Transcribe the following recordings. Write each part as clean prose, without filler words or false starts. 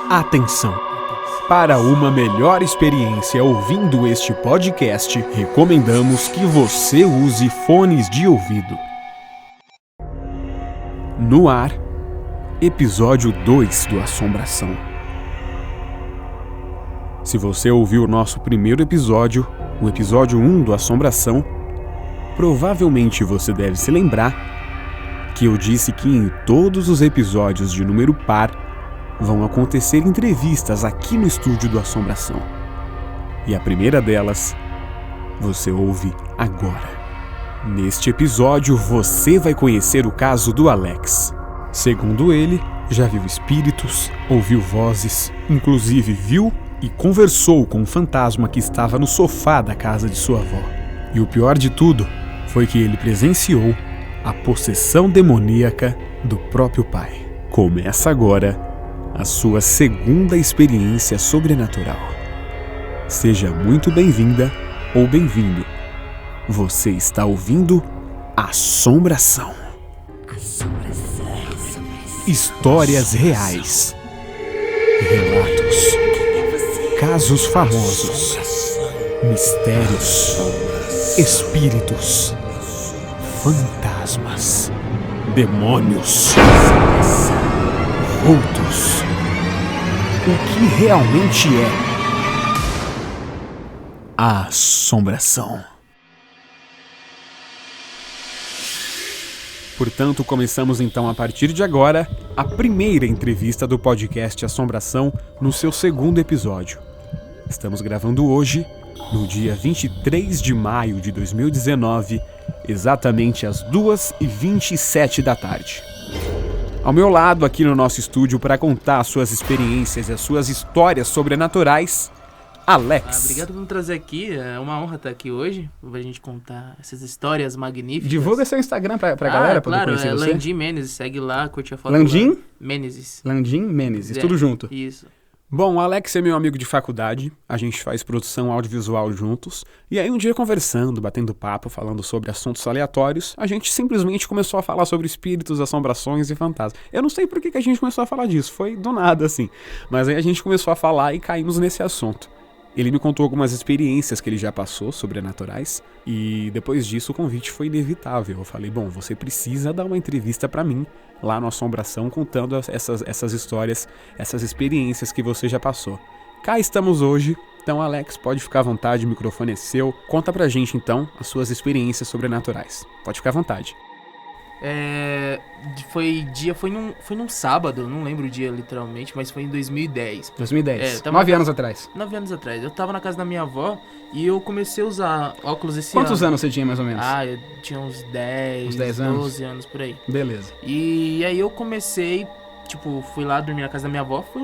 Atenção! Para uma melhor experiência ouvindo este podcast, recomendamos que você use fones de ouvido. No ar, episódio 2 do Assombração. Se você ouviu o nosso primeiro episódio, o episódio 1 do Assombração, provavelmente você deve se lembrar que eu disse que em todos os episódios de número par vão acontecer entrevistas aqui no estúdio do Assombração. E a primeira delas, você ouve agora. Neste episódio, você vai conhecer o caso do Alex. Segundo ele, já viu espíritos, ouviu vozes, inclusive viu e conversou com um fantasma que estava no sofá da casa de sua avó. E o pior de tudo foi que ele presenciou a possessão demoníaca do próprio pai. Começa agora a sua segunda experiência sobrenatural. Seja muito bem-vinda ou bem-vindo. Você está ouvindo Assombração. Histórias reais. Relatos. Casos famosos. Mistérios. Espíritos. Fantasmas, demônios, vultos. O que realmente é a assombração? Portanto, começamos então a partir de agora a primeira entrevista do podcast Assombração no seu segundo episódio. Estamos gravando hoje, no dia 23 de maio de 2019, exatamente às 2h27 da tarde. Ao meu lado, aqui no nosso estúdio, para contar as suas experiências e as suas histórias sobrenaturais, Alex. Obrigado por me trazer aqui, é uma honra estar aqui hoje, pra gente contar essas histórias magníficas. Divulga seu Instagram pra galera poder conhecer você. Landim Menezes, segue lá, curte a foto. Landim? Menezes. Landim Menezes, tudo junto. Isso. Bom, o Alex é meu amigo de faculdade, a gente faz produção audiovisual juntos, e aí um dia conversando, batendo papo, falando sobre assuntos aleatórios, a gente simplesmente começou a falar sobre espíritos, assombrações e fantasmas. Eu não sei por que a gente começou a falar disso, foi do nada assim, mas aí a gente começou a falar e caímos nesse assunto. Ele me contou algumas experiências que ele já passou, sobrenaturais, e depois disso o convite foi inevitável. Eu falei, bom, você precisa dar uma entrevista pra mim, lá no Assombração, contando essas histórias, essas experiências que você já passou. Cá estamos hoje, então Alex, pode ficar à vontade, o microfone é seu. Conta pra gente então as suas experiências sobrenaturais. Pode ficar à vontade. Foi num sábado, não lembro o dia literalmente, mas foi em 2010. 2010, 9 anos atrás. 9 anos atrás. Eu tava na casa da minha avó e eu comecei a usar óculos esse Quantos ano. anos você tinha mais ou menos? Eu tinha uns 10 anos? 12 anos por aí. Beleza. E aí eu comecei, fui lá dormir na casa da minha avó, fui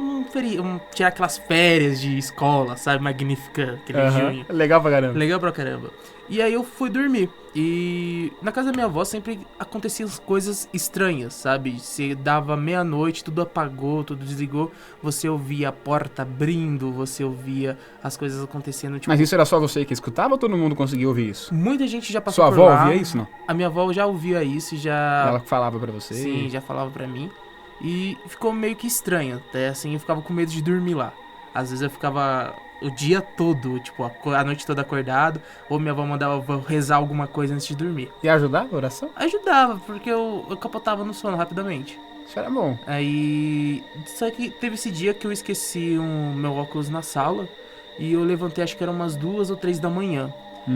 tirar aquelas férias de escola, sabe, magnífica, aquele junho. Legal pra caramba. Legal pra caramba. E aí eu fui dormir. E na casa da minha avó sempre aconteciam coisas estranhas, sabe? Se dava meia-noite, tudo apagou, tudo desligou, você ouvia a porta abrindo, você ouvia as coisas acontecendo. Mas isso era só você que escutava ou todo mundo conseguia ouvir isso? Muita gente já passou por lá. Sua avó ouvia isso, não? A minha avó já ouvia isso, já... Ela falava pra você? Sim, já falava pra mim. E ficou meio que estranho, até assim, eu ficava com medo de dormir lá. Às vezes eu ficava o dia todo, a noite toda acordado, ou minha avó mandava eu rezar alguma coisa antes de dormir. E ajudava a oração? Ajudava, porque eu capotava no sono rapidamente. Isso era bom. Aí, só que teve esse dia que eu esqueci meu óculos na sala, e eu levantei, acho que eram umas 2 ou 3 da manhã.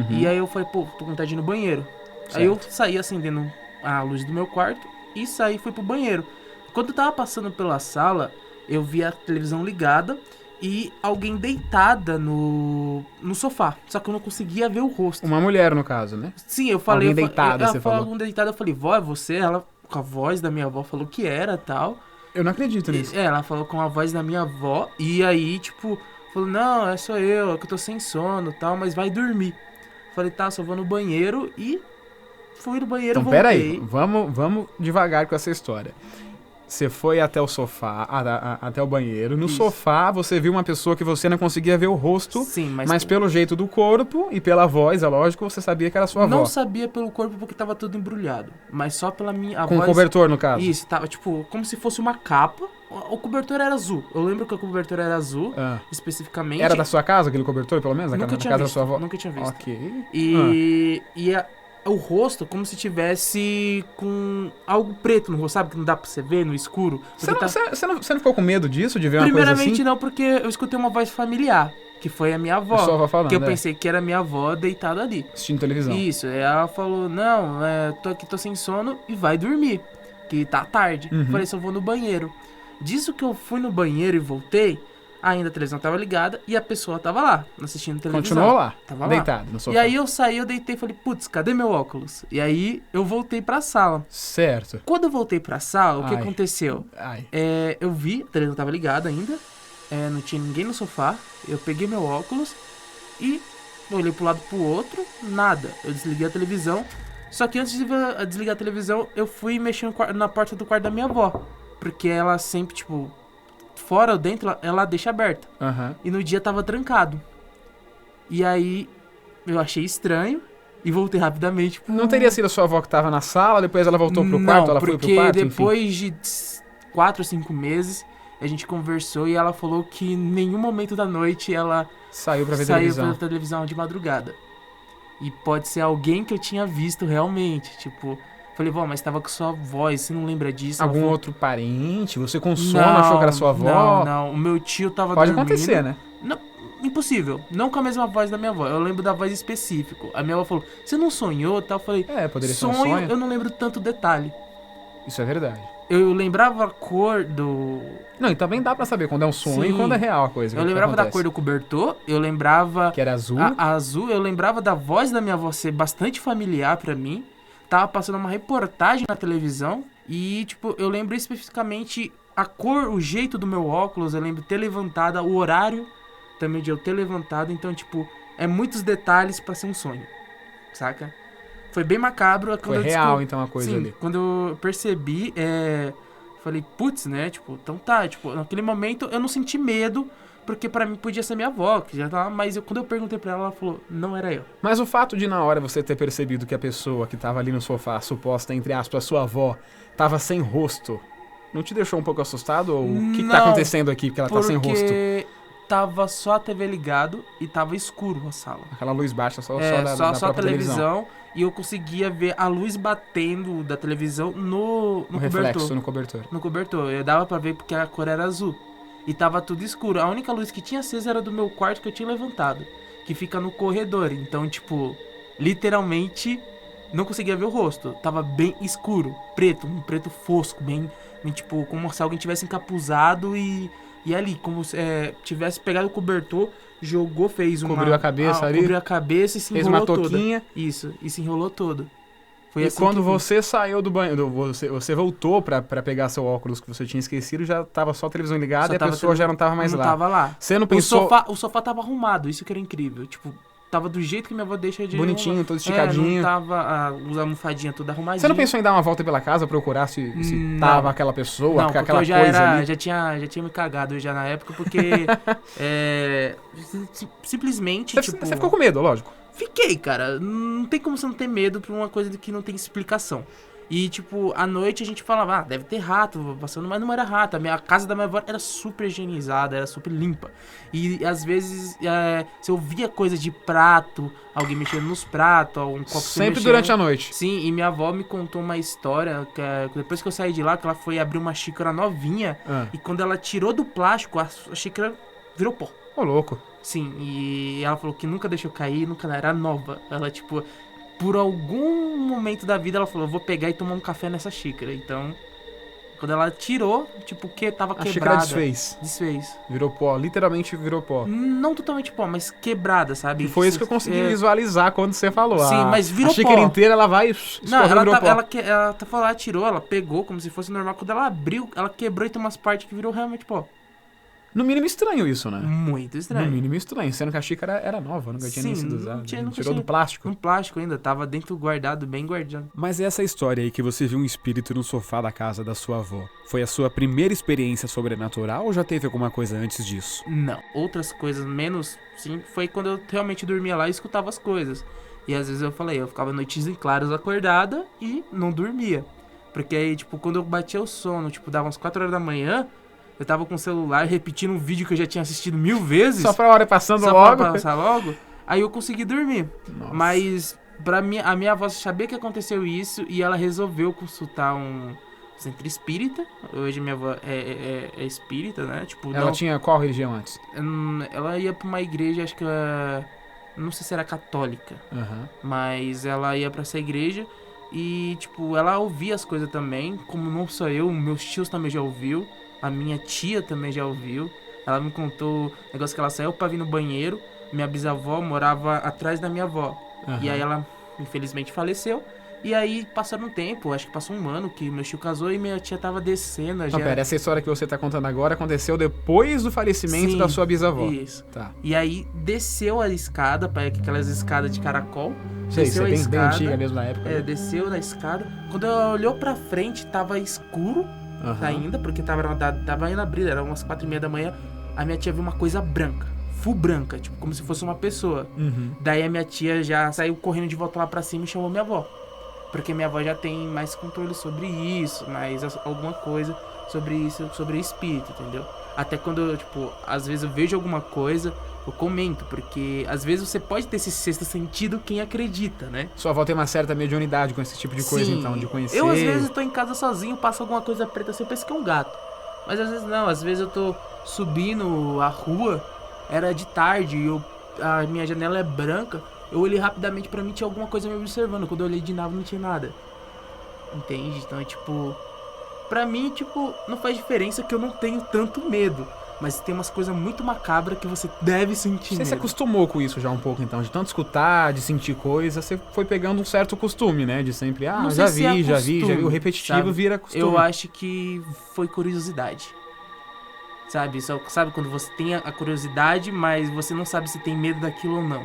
E aí eu falei, tô com vontade de ir no banheiro. Certo. Aí eu saí acendendo a luz do meu quarto, e fui pro banheiro. Quando eu tava passando pela sala, eu vi a televisão ligada e alguém deitada no sofá. Só que eu não conseguia ver o rosto. Uma mulher, no caso, né? Sim, eu falei... Alguém deitada, você falou. Alguém deitada, eu falei, vó, é você? Ela, com a voz da minha avó, falou que era e tal. Eu não acredito nisso. Ela falou com a voz da minha avó. E aí, falou, não, é só eu, que eu tô sem sono e tal, mas vai dormir. Falei, tá, só vou no banheiro e... Fui no banheiro, então, voltei. Então, peraí, vamos devagar com essa história. Você foi até o sofá, até o banheiro. No sofá, você viu uma pessoa que você não conseguia ver o rosto. Sim, mas pelo jeito do corpo e pela voz, é lógico, você sabia que era sua avó. Não sabia pelo corpo porque tava tudo embrulhado. Mas só pela minha Com voz... cobertor, no caso? Isso, tava tipo, como se fosse uma capa. O cobertor era azul. Eu lembro que o cobertor era azul, especificamente. Era da sua casa, aquele cobertor, pelo menos? Nunca tinha casa visto, da sua avó? nunca tinha visto. Ok. O rosto como se tivesse com algo preto no rosto, sabe? Que não dá pra você ver no escuro. Você não ficou com medo disso, de ver uma coisa assim? Primeiramente não, porque eu escutei uma voz familiar, que foi a minha avó. A sua avó falando, que eu pensei que era minha avó deitada ali. Assistindo televisão. Isso, aí ela falou, não, tô aqui, tô sem sono e vai dormir, que tá tarde. Falei, só vou no banheiro. Disso que eu fui no banheiro e voltei, ainda a televisão tava ligada e a pessoa tava lá, assistindo televisão. Continuou lá, tava deitado no sofá. E aí eu saí, eu deitei e falei, putz, cadê meu óculos? E aí eu voltei pra sala. Certo. Quando eu voltei pra sala, o que aconteceu? Ai. Eu vi, a televisão tava ligada ainda, não tinha ninguém no sofá, eu peguei meu óculos e olhei pro lado pro outro, nada. Eu desliguei a televisão, só que antes de desligar a televisão, eu fui mexer na porta do quarto da minha avó. Porque ela sempre, tipo, fora ou dentro, ela deixa aberta. E no dia tava trancado. E aí, eu achei estranho e voltei rapidamente. Não teria sido a sua avó que tava na sala, depois ela voltou pro quarto, ela foi pro quarto, porque depois de 4 ou 5 meses, a gente conversou e ela falou que em nenhum momento da noite ela saiu pra ver televisão de madrugada. E pode ser alguém que eu tinha visto realmente, tipo... Falei, vó, mas tava com sua voz, você não lembra disso? Algum outro parente? Você com sono achou que era sua avó? Não, o meu tio tava Pode dormindo. acontecer, né? Não, impossível, não com a mesma voz da minha avó, eu lembro da voz específica. A minha avó falou, você não sonhou? Eu falei, poderia ser um sonho. Eu não lembro tanto detalhe. Isso é verdade. Eu lembrava a cor do... Não, e também dá pra saber quando é um sonho e quando é real a coisa. Eu lembrava da cor do cobertor, eu lembrava... Que era azul. Azul, eu lembrava da voz da minha avó ser bastante familiar pra mim. Tava passando uma reportagem na televisão e, tipo, eu lembro especificamente a cor, o jeito do meu óculos, eu lembro ter levantado, o horário também de eu ter levantado, então, tipo, é muitos detalhes pra ser um sonho, saca? Foi bem macabro. Foi real, então, a coisa ali. Quando eu percebi, falei, putz, né, tipo, então tá, tipo, naquele momento eu não senti medo, porque pra mim podia ser minha avó, que já tava, mas quando eu perguntei pra ela falou, não era eu. Mas o fato de na hora você ter percebido que a pessoa que tava ali no sofá, suposta, entre aspas, sua avó, tava sem rosto, não te deixou um pouco assustado? Ou o que tá acontecendo aqui que ela tá sem rosto? Porque tava só a TV ligado e tava escuro a sala. Aquela luz baixa, só a televisão. E eu conseguia ver a luz batendo da televisão no cobertor. Reflexo no cobertor. No cobertor, eu dava pra ver porque a cor era azul. E tava tudo escuro. A única luz que tinha acesa era do meu quarto que eu tinha levantado. Que fica no corredor. Então, tipo, literalmente não conseguia ver o rosto. Tava bem escuro. Preto, um preto fosco. Bem tipo, como se alguém tivesse encapuzado e ali, como se tivesse pegado o cobertor, jogou, cobriu a cabeça ali. Cobriu a cabeça e se enrolou toda. Fez uma toquinha. Isso, e se enrolou todo. E assim quando você saiu do banho, você voltou pra pegar seu óculos que você tinha esquecido, já tava só a televisão ligada e a pessoa já não tava mais lá. Não tava lá. Você não pensou... O sofá tava arrumado, isso que era incrível. Tipo, tava do jeito que minha avó deixa de... Bonitinho, todo esticadinho. Não tava a almofadinha toda arrumadinha. Você não pensou em dar uma volta pela casa, procurar se tava aquela pessoa, não, aquela eu já coisa ali? Já tinha me cagado já na época, porque... simplesmente, Você ficou com medo, lógico. Fiquei, cara. Não tem como você não ter medo por uma coisa que não tem explicação. E, tipo, à noite a gente falava, deve ter rato passando, mas não era rato. A casa da minha avó era super higienizada, era super limpa. E, às vezes, você ouvia coisa de prato, alguém mexendo nos pratos, um copo sempre durante a noite. Sim, e minha avó me contou uma história, que depois que eu saí de lá, que ela foi abrir uma xícara novinha, e quando ela tirou do plástico, a xícara virou pó. Ô, louco. Sim, e ela falou que nunca deixou cair, nunca era nova. Ela, tipo, por algum momento da vida, ela falou, vou pegar e tomar um café nessa xícara. Então, quando ela tirou, tipo, que tava quebrada. A xícara desfez. Desfez. Virou pó, literalmente virou pó. Não totalmente pó, mas quebrada, sabe? E foi isso que eu consegui visualizar quando você falou. Sim, mas virou pó. A xícara inteira, ela vai virou pó. Ela tirou, ela pegou como se fosse normal. Quando ela abriu, ela quebrou e tem umas partes que virou realmente pó. No mínimo estranho isso, né? Muito estranho. No mínimo estranho, sendo que a xícara era nova, nunca tinha nem sido usada. Tirou do Um plástico. plástico ainda, tava dentro guardado, bem guardado. Mas essa história aí que você viu um espírito no sofá da casa da sua avó, foi a sua primeira experiência sobrenatural ou já teve alguma coisa antes disso? Não, outras coisas menos, sim, foi quando eu realmente dormia lá e escutava as coisas. E às vezes eu ficava noites em claros acordada e não dormia. Porque aí, tipo, quando eu batia o sono, tipo, dava umas 4 horas da manhã, eu tava com o celular repetindo um vídeo que eu já tinha assistido 1000 vezes. Só pra hora passando só logo? Pra passar logo. Aí eu consegui dormir. Nossa. Mas a minha avó sabia que aconteceu isso e ela resolveu consultar um centro espírita. Hoje minha avó é espírita, né? Tipo, Ela tinha qual religião antes? Ela ia pra uma igreja, acho que não sei se era católica. Mas ela ia pra essa igreja e, tipo, ela ouvia as coisas também. Como não só eu, meus tios também já ouviu. A minha tia também já ouviu. Ela me contou o negócio que ela saiu pra vir no banheiro. Minha bisavó morava atrás da minha avó. E aí ela, infelizmente, faleceu. E aí, passando um tempo, acho que passou um ano que meu tio casou e minha tia tava descendo. Não, pera, essa história que você tá contando agora aconteceu depois do falecimento da sua bisavó. Isso. Tá. E aí, desceu a escada, aquelas escadas de caracol. Sei, desceu isso é a escada, bem antiga mesmo na época. Desceu na escada. Quando ela olhou pra frente, tava escuro ainda, porque tava indo abrir, era umas 4:30 da manhã. A minha tia viu uma coisa branca, full branca, tipo, como se fosse uma pessoa. Daí a minha tia já saiu correndo de volta lá pra cima e chamou minha avó. Porque minha avó já tem mais controle sobre isso, mais alguma coisa sobre isso, sobre espírito, entendeu? Até quando eu, tipo, às vezes eu vejo alguma coisa, eu comento, porque às vezes você pode ter esse sexto sentido quem acredita, né? Sua avó tem uma certa mediunidade com esse tipo de coisa, então, de conhecer. Eu às vezes tô em casa sozinho, passo alguma coisa preta assim, eu penso que é um gato. Mas às vezes não, às vezes eu tô subindo a rua, era de tarde, e a minha janela é branca, eu olhei rapidamente pra mim, tinha alguma coisa me observando. Quando eu olhei de novo, não tinha nada. Entende? Então é tipo... Pra mim, tipo, não faz diferença que eu não tenho tanto medo. Mas tem umas coisas muito macabras que você deve sentir medo. Você se acostumou com isso já um pouco, então? De tanto escutar, de sentir coisas, você foi pegando um certo costume, né? De sempre, já vi. O repetitivo, sabe? Vira costume. Eu acho que foi curiosidade. Sabe quando você tem a curiosidade, mas você não sabe se tem medo daquilo ou não.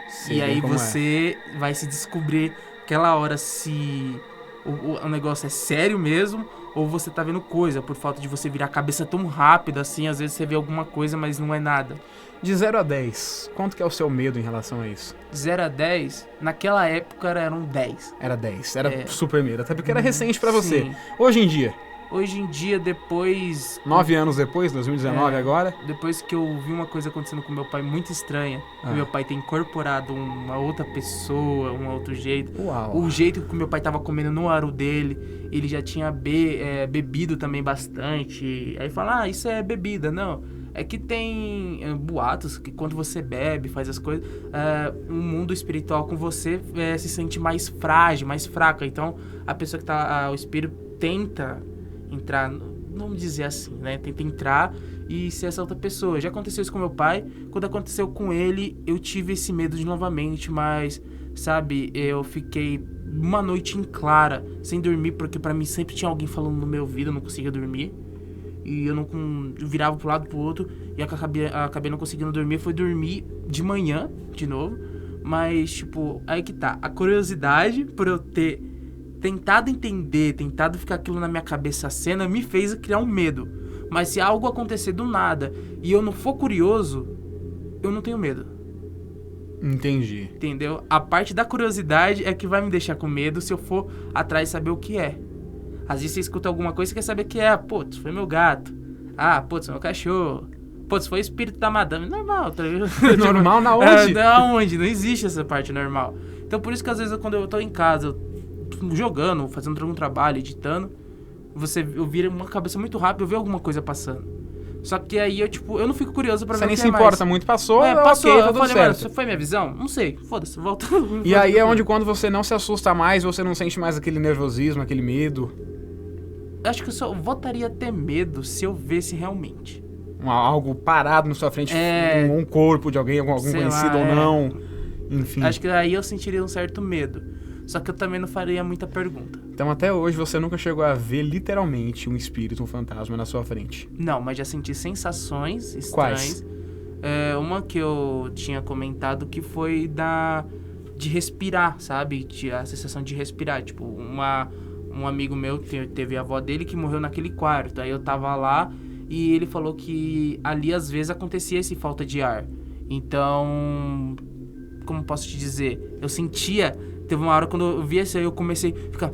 Sim, e aí você vai se descobrir aquela hora se o negócio é sério mesmo ou você tá vendo coisa, por falta de você virar a cabeça tão rápido assim, às vezes você vê alguma coisa, mas não é nada. De 0 a 10, quanto que é o seu medo em relação a isso? De 0 a 10, naquela época era um 10. Era 10, era super medo, até porque era recente pra você. Sim. Hoje em dia, depois... 9 anos depois, 2019 agora? Depois que eu vi uma coisa acontecendo com meu pai muito estranha, meu pai ter incorporado uma outra pessoa, um outro jeito. Uau. O jeito que meu pai tava comendo no aro dele, ele já tinha bebido também bastante. Aí fala, isso é bebida. Não, é que tem boatos que quando você bebe, faz as coisas, o mundo espiritual com você se sente mais frágil, mais fraca. Então, a pessoa que tá, o espírito tenta entrar, vamos dizer assim, né? Tenta entrar e ser essa outra pessoa. Já aconteceu isso com meu pai. Quando aconteceu com ele, eu tive esse medo de novamente, mas, sabe, eu fiquei uma noite em clara, sem dormir, porque pra mim sempre tinha alguém falando no meu ouvido, eu não conseguia dormir. E eu virava pro lado, pro outro, e acabei não conseguindo dormir. Foi dormir de manhã, de novo. Mas, tipo, aí que tá. A curiosidade por eu ter tentado entender, tentado ficar aquilo na minha cabeça, a cena, me fez criar um medo. Mas se algo acontecer do nada e eu não for curioso, eu não tenho medo. Entendi. Entendeu? A parte da curiosidade é que vai me deixar com medo se eu for atrás saber o que é. Às vezes você escuta alguma coisa e quer saber o que é. Putz, foi meu gato. Putz, meu cachorro. Putz, foi o espírito da madame. Normal, tá ligado? Normal na onde? Aonde? Não existe essa parte normal. Então por isso que às vezes quando eu tô em casa, jogando, fazendo algum trabalho, editando, eu viro uma cabeça muito rápido, eu vejo alguma coisa passando. Só que aí eu não fico curioso pra ver o que é mais. Você nem se importa muito, passou, passou, ok, eu tudo falei, certo. mano, foi minha visão? Não sei, foda-se, volta. E aí é onde quando você não se assusta mais, você não sente mais aquele nervosismo, aquele medo. Acho que eu só voltaria a ter medo se eu visse realmente. Algo parado na sua frente, um corpo de alguém, algum conhecido ou não, enfim. Acho que aí eu sentiria um certo medo. Só que eu também não faria muita pergunta. Então até hoje você nunca chegou a ver literalmente um espírito, um fantasma na sua frente? Não, mas já senti sensações estranhas. Quais? Uma que eu tinha comentado que foi de respirar, sabe? A sensação de respirar. Tipo, um amigo meu teve a avó dele que morreu naquele quarto. Aí eu tava lá e ele falou que ali às vezes acontecia esse falta de ar. Então, como posso te dizer? Eu sentia... Teve uma hora quando eu vi isso aí, eu comecei a ficar...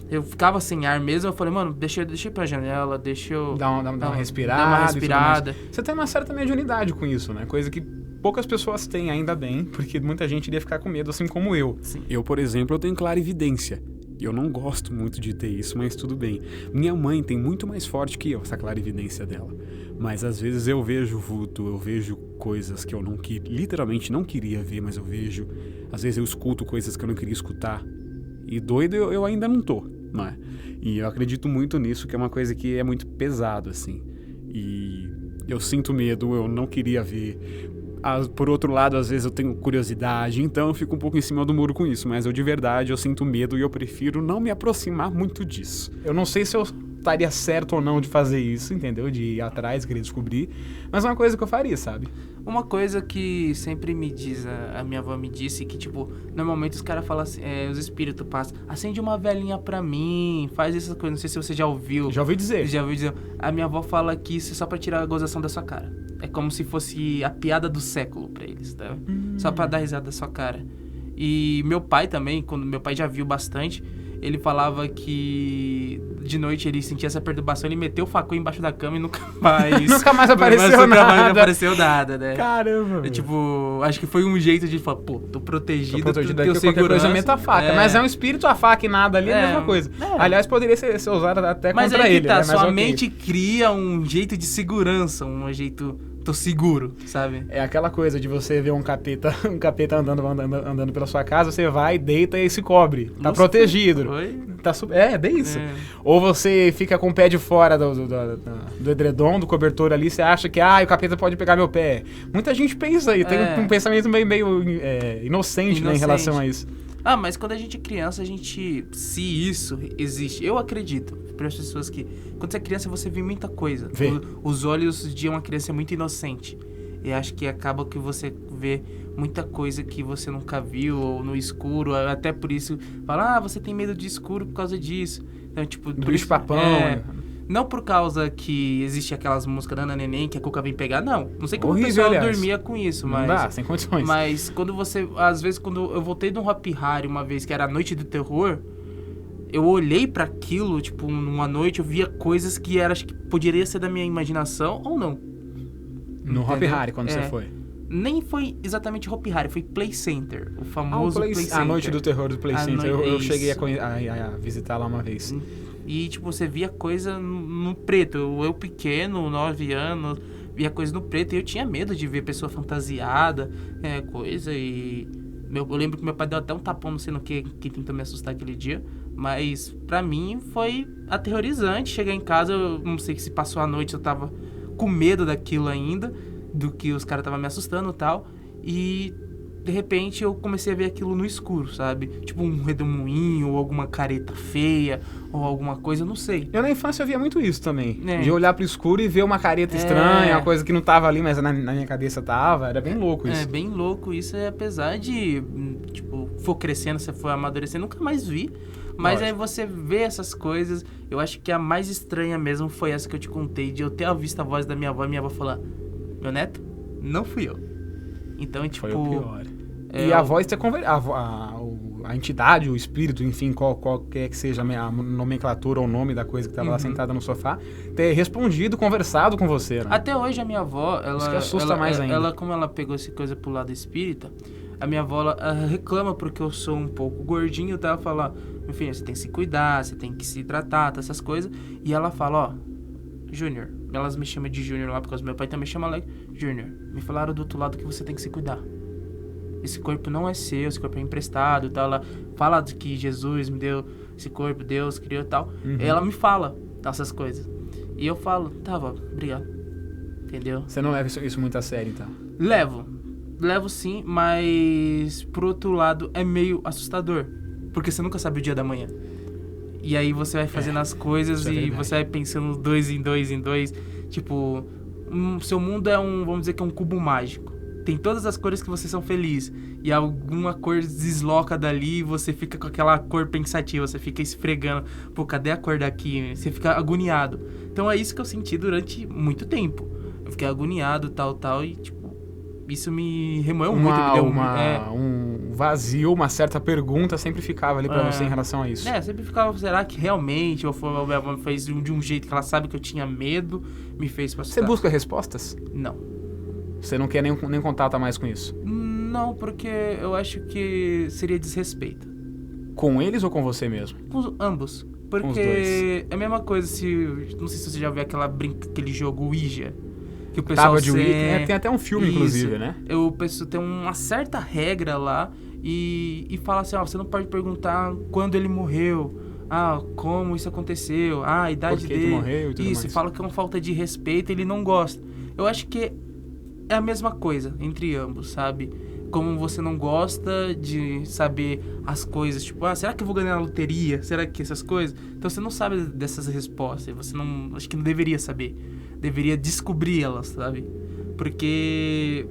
Eu ficava sem ar mesmo, eu falei, mano, deixa eu ir pra janela, deixa eu... Dá uma respirada. Dar uma respirada. Você tem uma certa mediunidade com isso, né? Coisa que poucas pessoas têm, ainda bem, porque muita gente iria ficar com medo, assim como eu. Sim. Eu, por exemplo, eu tenho clarividência. Eu não gosto muito de ter isso, mas tudo bem. Minha mãe tem muito mais forte que eu, essa clarividência dela. Mas às vezes eu vejo vulto, eu vejo coisas que eu literalmente não queria ver, mas eu vejo. Às vezes eu escuto coisas que eu não queria escutar. E doido eu ainda não tô, não é? E eu acredito muito nisso, que é uma coisa que é muito pesado, assim. E eu sinto medo, eu não queria ver. Por outro lado, às vezes eu tenho curiosidade, então eu fico um pouco em cima do muro com isso, mas eu de verdade, eu sinto medo e eu prefiro não me aproximar muito disso. Eu não sei se eu estaria certo ou não de fazer isso, entendeu? De ir atrás, querer descobrir, mas é uma coisa que eu faria, sabe? Uma coisa que sempre me diz, a minha avó me disse, que tipo, normalmente os caras falam assim, os espíritos passam, acende uma velinha pra mim, faz essas coisas, não sei se você já ouviu. Já ouvi dizer. Já ouviu dizer. A minha avó fala que isso é só pra tirar a gozação da sua cara. É como se fosse a piada do século pra eles, tá? Só pra dar risada da sua cara. E meu pai também, quando meu pai já viu bastante, ele falava que de noite ele sentia essa perturbação, ele meteu o facão embaixo da cama e nunca mais... nunca mais apareceu nada. Nunca mais apareceu nada, né? Caramba. Tipo, acho que foi um jeito de falar, pô, tô protegido, daqui a qualquer coisa meta a faca. Mas é um espírito, a faca e nada ali, é a mesma coisa. Aliás, poderia ser usado até mas contra aí ele. Tá, né? sua mente cria um jeito de segurança, um jeito... Tô seguro, sabe? É aquela coisa de você ver um capeta andando pela sua casa, você vai, deita e se cobre. Tá protegido. É bem isso. É. Ou você fica com o pé de fora do edredom, do cobertor ali, você acha que o capeta pode pegar meu pé. Muita gente pensa aí, tem um pensamento meio inocente, né, em relação a isso. Mas quando a gente é criança, se isso existe, eu acredito, para as pessoas que, quando você é criança, você vê muita coisa. Os olhos de uma criança é muito inocente. E acho que acaba que você vê muita coisa que você nunca viu, ou no escuro, até por isso, fala, você tem medo de escuro por causa disso. Então, tipo... Do bicho-papão, Não por causa que existe aquelas músicas da Ana Neném que a Cuca vem pegar, não. Não sei como o pessoal dormia com isso, mas... Não dá, sem condições. Mas quando você... Às vezes, quando eu voltei de um Hopi Hari uma vez, que era a Noite do Terror, eu olhei pra aquilo, tipo, numa noite, eu via coisas que acho que poderia ser da minha imaginação ou não. No Hopi Hari, quando você foi? Nem foi exatamente Hopi Hari, foi Play Center, o famoso Play Center. A Noite do Terror do Play Center, eu cheguei a visitar lá uma vez. E, tipo, você via coisa no preto. Eu pequeno, 9 anos, via coisa no preto. E eu tinha medo de ver pessoa fantasiada, coisa. E eu lembro que meu pai deu até um tapão, não sei no que tentou me assustar aquele dia. Mas, pra mim, foi aterrorizante. Chegar em casa, eu não sei se passou a noite, eu tava com medo daquilo ainda, do que os caras estavam me assustando e tal. E... de repente eu comecei a ver aquilo no escuro, sabe? Tipo um redemoinho, ou alguma careta feia, ou alguma coisa, eu não sei. Eu na infância eu via muito isso também. De olhar pro escuro e ver uma careta estranha, uma coisa que não tava ali, mas na minha cabeça tava. Era bem louco isso. É bem louco isso, apesar de, tipo, for crescendo, você for amadurecendo, nunca mais vi. Mas aí você vê essas coisas, eu acho que a mais estranha mesmo foi essa que eu te contei, de eu ter visto a voz da minha avó e minha avó falar, meu neto, não fui eu. Então, tipo... Foi o pior. E a voz ter a entidade, o espírito, enfim, qualquer que seja a nomenclatura ou o nome da coisa que estava lá sentada no sofá, ter respondido, conversado com você, né? Até hoje a minha avó, isso que assusta mais ainda. Como ela pegou essa coisa pro lado espírita, a minha avó ela reclama porque eu sou um pouco gordinho, tá? Ela fala, meu filho, você tem que se cuidar, você tem que se tratar, essas coisas. E ela fala, Júnior, elas me chamam de Júnior lá, porque meu pai também chama Alex. Júnior, me falaram do outro lado que você tem que se cuidar. Esse corpo não é seu, esse corpo é emprestado e tal. Ela fala que Jesus me deu esse corpo, Deus criou e tal. Ela me fala essas coisas. E eu falo, vó, obrigado. Entendeu? Você não leva isso muito a sério, então? Levo. levo sim, mas por outro lado é meio assustador. Porque você nunca sabe o dia da manhã. E aí você vai fazendo as coisas e você vai pensando 2 em 2 em 2. Tipo, seu mundo é vamos dizer que é um cubo mágico. Tem todas as cores que você são felizes. E alguma cor desloca dali e você fica com aquela cor pensativa. Você fica esfregando. Pô, cadê a cor daqui? Você fica agoniado. Então é isso que eu senti durante muito tempo. Eu fiquei agoniado, tal. E tipo, isso me remoeu muito. Me deu um vazio, uma certa pergunta sempre ficava ali pra você em relação a isso. Sempre ficava, será que realmente minha avó fez de um jeito que ela sabe que eu tinha medo, me fez pra assustar? Você busca respostas? Não. Você não quer nem contato mais com isso? Não, porque eu acho que seria desrespeito. Com eles ou com você mesmo? Com ambos. Porque com os dois. É a mesma coisa não sei se você já viu aquele jogo Ouija. Que o pessoal Tábua de Ouija. Tem até um filme, isso, inclusive, né? O pessoal tem uma certa regra lá e fala assim, você não pode perguntar quando ele morreu. Como isso aconteceu. A idade dele. Ele morreu e tudo isso, mais. Fala que é uma falta de respeito, ele não gosta. Eu acho que é a mesma coisa entre ambos, sabe? Como você não gosta de saber as coisas, tipo, será que eu vou ganhar na loteria? Será que essas coisas? Então você não sabe dessas respostas, você não, acho que não deveria saber. Deveria descobrir elas, sabe? Porque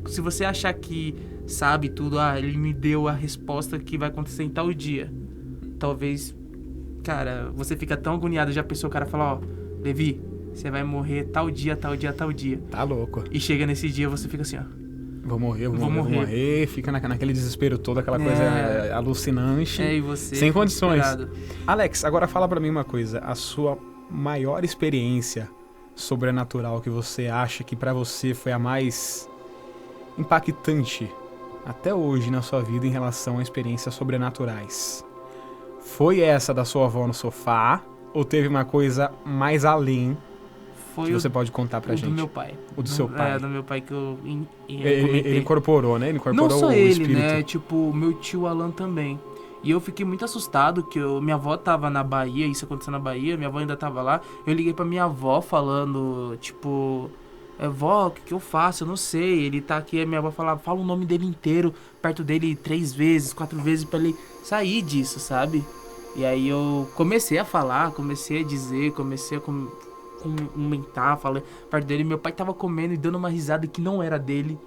se você achar que sabe tudo, ele me deu a resposta que vai acontecer em tal dia. Talvez, cara, você fica tão agoniado, já pensou o cara falar, Levi, você vai morrer tal dia. Tá louco. E chega nesse dia, você fica assim, Vou morrer. Fica naquele desespero todo, aquela coisa alucinante. E você... Sem condições. Esperado. Alex, agora fala pra mim uma coisa. A sua maior experiência sobrenatural que você acha que pra você foi a mais impactante até hoje na sua vida em relação a experiências sobrenaturais. Foi essa da sua avó no sofá? Ou teve uma coisa mais além que você pode contar pra gente? O do meu pai. O do seu pai. Do meu pai que eu ele incorporou, né? Ele incorporou não só o ele, espírito. né? Tipo, meu tio Alan também. E eu fiquei muito assustado que minha avó tava na Bahia, isso aconteceu na Bahia, minha avó ainda tava lá. Eu liguei pra minha avó falando, tipo... Vó, o que eu faço? Eu não sei. Ele tá aqui, a minha avó fala o nome dele inteiro, perto dele 3 vezes, 4 vezes pra ele sair disso, sabe? E aí eu comecei a falar, comecei a dizer, comecei a comentar, falei perto dele. Meu pai tava comendo e dando uma risada que não era dele.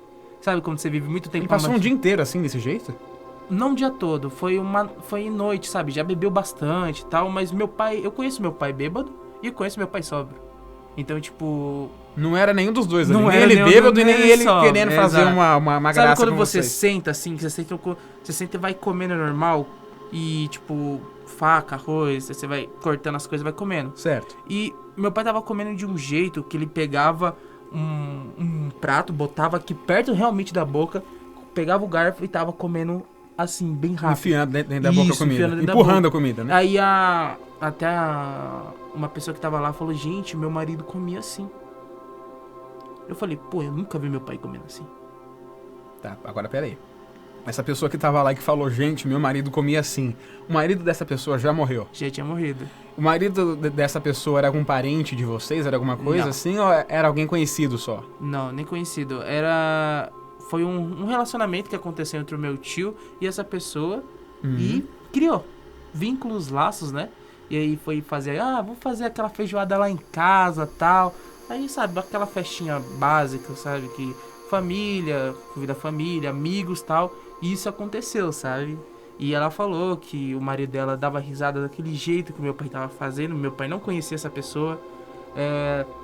Sabe quando você vive muito tempo... Ele passou um dia inteiro assim, desse jeito? Não o dia todo, foi noite, sabe? Já bebeu bastante e tal, mas meu pai... Eu conheço meu pai bêbado e eu conheço meu pai sóbrio. Então, tipo... Não era nenhum dos dois, não nem era ele bêbado e nem ele sóbrio, querendo fazer uma graça. Sabe quando com você vocês? senta assim, que você senta e vai comendo normal e, tipo, faca, arroz, você vai cortando as coisas e vai comendo. Certo. E meu pai tava comendo de um jeito que ele pegava um prato, botava aqui perto realmente da boca, pegava o garfo e tava comendo assim, bem rápido. Enfiando dentro da boca a comida. Empurrando a comida, né? Aí uma pessoa que tava lá falou, gente, meu marido comia assim. Eu falei, eu nunca vi meu pai comendo assim. Tá, agora peraí. Essa pessoa que tava lá e que falou, gente, meu marido comia assim. O marido dessa pessoa já morreu? Já tinha morrido. O marido dessa pessoa era algum parente de vocês? Era alguma coisa Não. assim? Ou era alguém conhecido só? Não, nem conhecido. Foi um relacionamento que aconteceu entre o meu tio e essa pessoa. E criou vínculos, laços, né? E aí foi fazer, vamos fazer aquela feijoada lá em casa, tal. Aí, sabe, aquela festinha básica, sabe? Que família, convida a família, amigos, tal. E isso aconteceu, sabe? E ela falou que o marido dela dava risada daquele jeito que o meu pai tava fazendo. Meu pai não conhecia essa pessoa.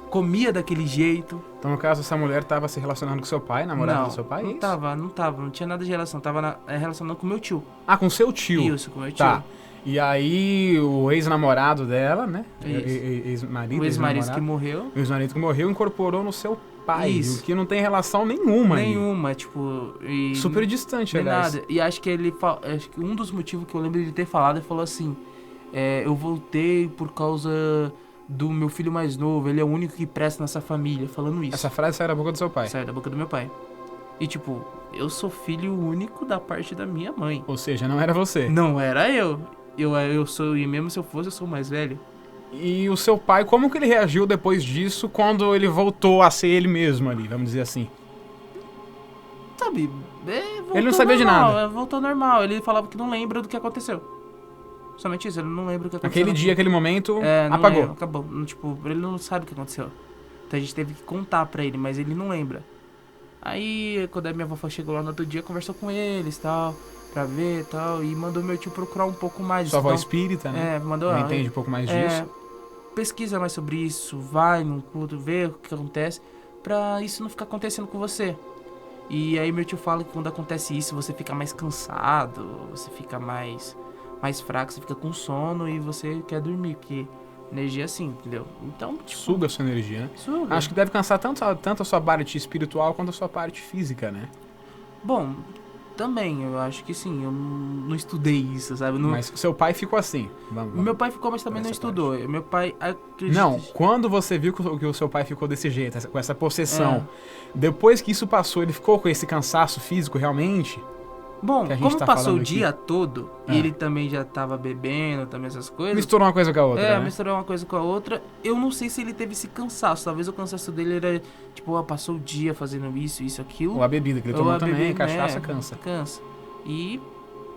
Comia daquele jeito. Então, no caso, essa mulher tava se relacionando com seu pai, namorada do seu pai? Não tava, não tinha nada de relação. Tava relacionando com meu tio. Com seu tio? Isso, com meu tio. Tá. E aí, o ex-namorado dela, né? Ex-marido. O ex-marido que morreu. O ex-marido que morreu incorporou no seu pai. Isso. O que não tem relação nenhuma. Nenhuma, tipo... Super distante, aliás. Nada. E acho que acho que um dos motivos que eu lembro de ter falado, ele falou assim... eu voltei por causa do meu filho mais novo. Ele é o único que presta nessa família, falando isso. Essa frase saiu da boca do seu pai? Saiu da boca do meu pai. E tipo, eu sou filho único da parte da minha mãe. Ou seja, não era você. Não era eu. Eu sou, e mesmo se eu fosse, eu sou o mais velho. E o seu pai, como que ele reagiu depois disso, quando ele voltou a ser ele mesmo ali, vamos dizer assim? sabe? Ele não sabia de nada. Voltou normal. Ele falava que não lembra do que aconteceu. Somente isso, ele não lembra o que aconteceu. Aquele dia, aquele momento, apagou. Lembra, acabou. Tipo, ele não sabe o que aconteceu. Então a gente teve que contar pra ele, mas ele não lembra. Aí, quando a minha avó chegou lá no outro dia, conversou com eles e tal, pra ver e tal, e mandou meu tio procurar um pouco mais. Sua avó espírita, né? Mandou. Ela entende um pouco mais disso. Pesquisa mais sobre isso, vai num culto, vê o que acontece, pra isso não ficar acontecendo com você. E aí meu tio fala que quando acontece isso, você fica mais cansado, você fica mais fraco, você fica com sono e você quer dormir, porque energia é assim, entendeu? Então, tipo, suga a sua energia, né? Suga. Acho que deve cansar tanto a sua parte espiritual quanto a sua parte física, né? Bom, também, eu acho que sim, eu não estudei isso, sabe? Mas seu pai ficou assim. Meu pai ficou, mas também não estudou. Meu pai acredita... Não, quando você viu que o seu pai ficou desse jeito, com essa possessão, depois que isso passou, ele ficou com esse cansaço físico realmente? Bom, como passou o dia todo, e ele também já tava bebendo, também essas coisas... Misturou uma coisa com a outra, né? Misturou uma coisa com a outra. Eu não sei se ele teve esse cansaço. Talvez o cansaço dele era, tipo, passou o dia fazendo isso, aquilo. Ou a bebida que ele tomou também, cachaça cansa. Cansa. E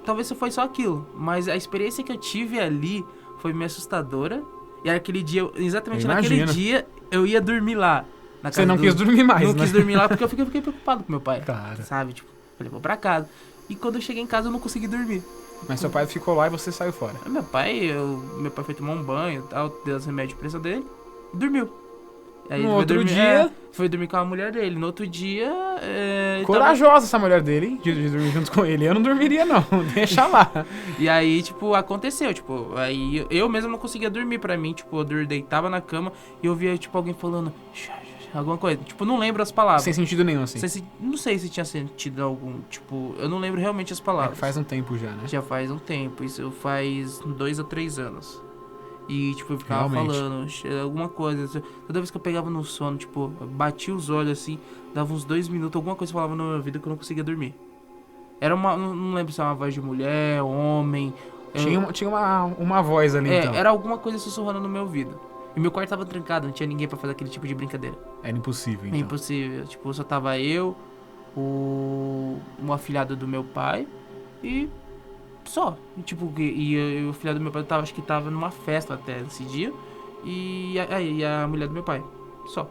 talvez foi só aquilo. Mas a experiência que eu tive ali foi meio assustadora. E aquele dia, exatamente naquele dia, eu ia dormir lá. Na casa Você não quis dormir mais, Não né? quis dormir lá porque eu fiquei preocupado com meu pai. Cara. Sabe, tipo, falei, vou pra casa. E quando eu cheguei em casa, eu não consegui dormir. Mas seu pai ficou lá e você saiu fora? Meu pai foi tomar um banho e tal, deu os remédios de pressão dele e dormiu. Aí no outro dia... foi dormir com a mulher dele. No outro dia... Corajosa essa mulher dele, hein? De dormir junto com ele. Eu não dormiria, não. Deixa lá. E aí, tipo, aconteceu. Tipo, aí eu mesmo não conseguia dormir pra mim. Tipo, eu deitava na cama e eu via, tipo, alguém falando... alguma coisa. Tipo, não lembro as palavras. Sem sentido nenhum, assim. Não sei se tinha sentido algum, tipo... Eu não lembro realmente as palavras. Faz um tempo já, né? Já faz um tempo. Isso faz 2 a 3 anos. E, tipo, eu ficava falando alguma coisa. Toda vez que eu pegava no sono, tipo, eu batia os olhos, assim, dava uns 2 minutos, alguma coisa falava na minha vida que eu não conseguia dormir. Era não lembro se era uma voz de mulher, homem... Tinha uma voz ali, então. Era alguma coisa sussurrando no meu ouvido. E meu quarto tava trancado, não tinha ninguém pra fazer aquele tipo de brincadeira. Era impossível, então. É impossível. Tipo, só tava eu, um afilhado do meu pai e só. Tipo, e o afilhado do meu pai acho que tava numa festa até esse dia. E a mulher do meu pai. Só.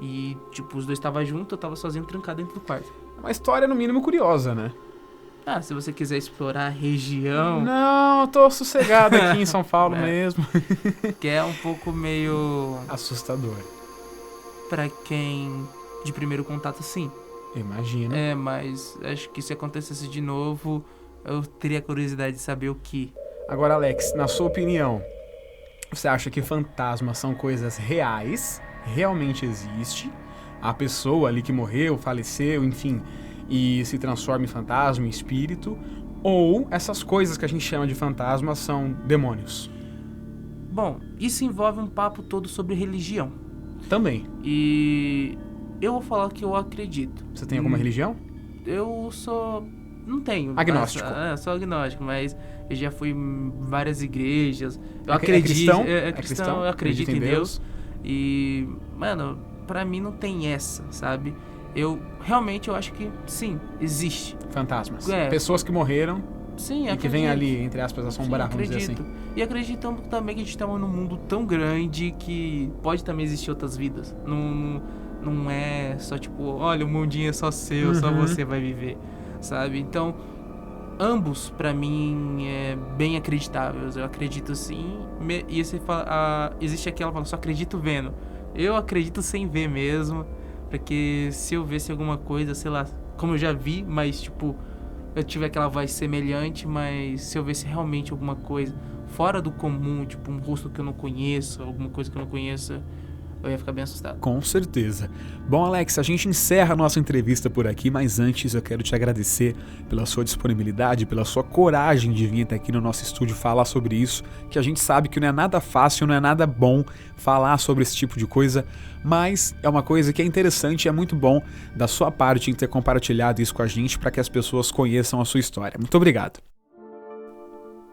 E, tipo, os dois estavam juntos, eu tava sozinho trancado dentro do quarto. Uma história, no mínimo, curiosa, né? Se você quiser explorar a região... Não, eu tô sossegado aqui em São Paulo mesmo. Que é um pouco meio... assustador. Pra quem... de primeiro contato, sim. Imagina. Mas acho que se acontecesse de novo, eu teria curiosidade de saber o que. Agora, Alex, na sua opinião, você acha que fantasmas são coisas reais? Realmente existe? A pessoa ali que morreu, faleceu, enfim... e se transforma em fantasma, em espírito, ou essas coisas que a gente chama de fantasmas são demônios? Bom, isso envolve um papo todo sobre religião. Também. E eu vou falar que eu acredito. Você tem alguma religião? Eu sou... não tenho. Agnóstico. Sou agnóstico, mas eu já fui em várias igrejas. Eu acredito. cristão? É cristão? Eu acredito em Deus. E, mano, pra mim não tem essa, sabe? Eu acho que sim, existe. Fantasmas. Pessoas que morreram. Sim, e que vem ali, entre aspas, assombrar, vamos dizer assim. E acreditando também que a gente tá num mundo tão grande que pode também existir outras vidas. Não é só tipo, olha, o mundinho é só seu, só você vai viver, sabe? Então, ambos, pra mim, é bem acreditáveis. Eu acredito sim. E você fala, existe aquela fala, só acredito vendo. Eu acredito sem ver mesmo. Porque se eu visse alguma coisa, sei lá, como eu já vi, mas tipo, eu tive aquela voz semelhante, mas se eu visse realmente alguma coisa fora do comum, tipo um rosto que eu não conheço, alguma coisa que eu não conheça, eu ia ficar bem assustado. Com certeza. Bom, Alex, a gente encerra a nossa entrevista por aqui, mas antes eu quero te agradecer pela sua disponibilidade, pela sua coragem de vir até aqui no nosso estúdio falar sobre isso, que a gente sabe que não é nada fácil, não é nada bom falar sobre esse tipo de coisa, mas é uma coisa que é interessante e é muito bom da sua parte em ter compartilhado isso com a gente para que as pessoas conheçam a sua história. Muito obrigado.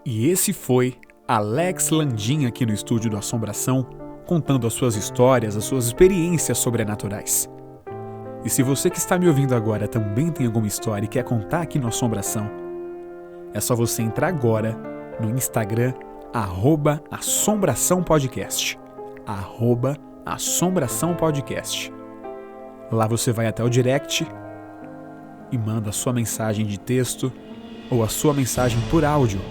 E esse foi Alex Landim aqui no estúdio do Assombração, contando as suas histórias, as suas experiências sobrenaturais. E se você que está me ouvindo agora também tem alguma história e quer contar aqui no Assombração, é só você entrar agora no Instagram @assombraçãopodcast. @assombraçãopodcast. Lá você vai até o direct e manda a sua mensagem de texto ou a sua mensagem por áudio,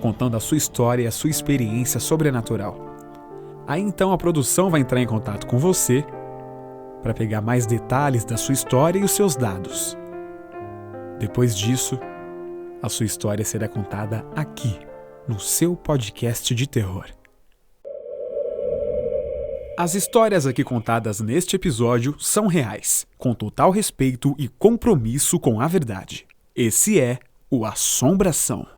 contando a sua história e a sua experiência sobrenatural. Aí então a produção vai entrar em contato com você para pegar mais detalhes da sua história e os seus dados. Depois disso, a sua história será contada aqui, no seu podcast de terror. As histórias aqui contadas neste episódio são reais, com total respeito e compromisso com a verdade. Esse é o Assombração.